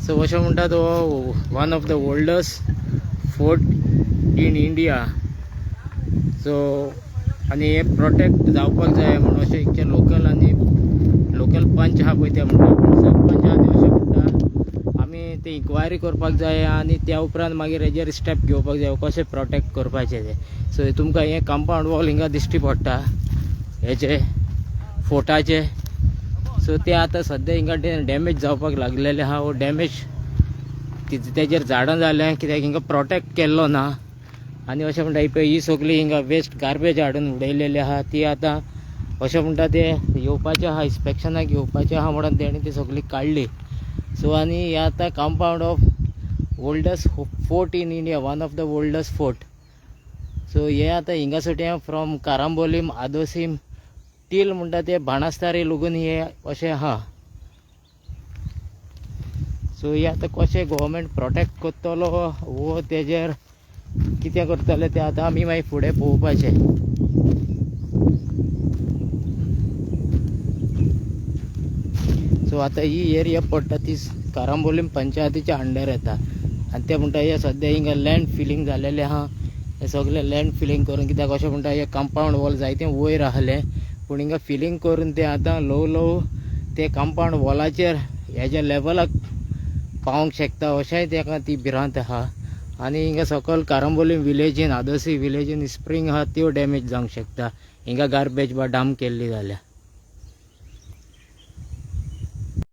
So अशें म्हणटा तो one of the oldest fort in India. So आनी हे प्रोटेक्ट जावपाक जाय म्हणून अशें इतके लोकल आनी लोकल पंच आहा पळय ते म्हणटा. पूण सरपंच आहा ते अशें म्हणटा आमी ते इन्क्वायरी करपाक जाय आनी त्या उपरांत मागीर हेजेर स्टेप घेवपाक जाय कशें प्रोटेक्ट करपाचें ते. सो तुमकां हे कंपाउंड वॉल हिंगा दिश्टी पडटा हेचे फोर्टाचे. सो ते आतां सद्या हिंगा डॅमेज जावपाक लागलेले आहा. वो डॅमेज तेजेर झाडां जाल्या कित्याक हिंगा प्रोटेक्ट केल्लो ना. आनी अशें म्हणटा ही सगळी हिंगा वेस्ट गार्बेज हाडून उडयलेली आहा. ती आतां अशें म्हणटा ते येवपाचें आहा इन्स्पेक्शनाक येवपाचें आहा म्हणून तेणी ती सगळी काडली. सो आनी हे आतां compound of oldest fort in India, one of the oldest fort. So हे आतां हिंगासोटे फ्रॉम कारांबोलीम आदोसीम टील म्हणटा ते बाणास्तारी लगून हे अशें आहा. सो हे आतां कशें गव्हर्मेंट प्रोटेक्ट करतलो वो तेजेर कितें करतले ते आतां आमी मागीर फुडें पळोवपाचें. सो आतां ही एरिया पडटा ती कारांबोलीम पंचायतीच्या अंडर येता. आनी ते म्हणटा हे सद्या हिंगा लँड फिलींग जालेलें आहा. हे सगळें लँड फिलींग करून कित्याक अशें म्हणटा हे कंपाउंड वॉल जायतें वयर आहलें पूण हिंगा फिलींग करून ते आतां ल्हव ते कंपाउंड वॉलाचेर हेज्या लेवलाक पावंक शकता अशेंय ताका ती भिरांत आहा. आनी हिंगा सकयल कारांबोलीम विलेजीन आदोसी विलेजीन स्प्रींग आहा त्यो डॅमेज जावंक शकता हिंगा गार्बेज वा डांप केल्ली जाल्यार.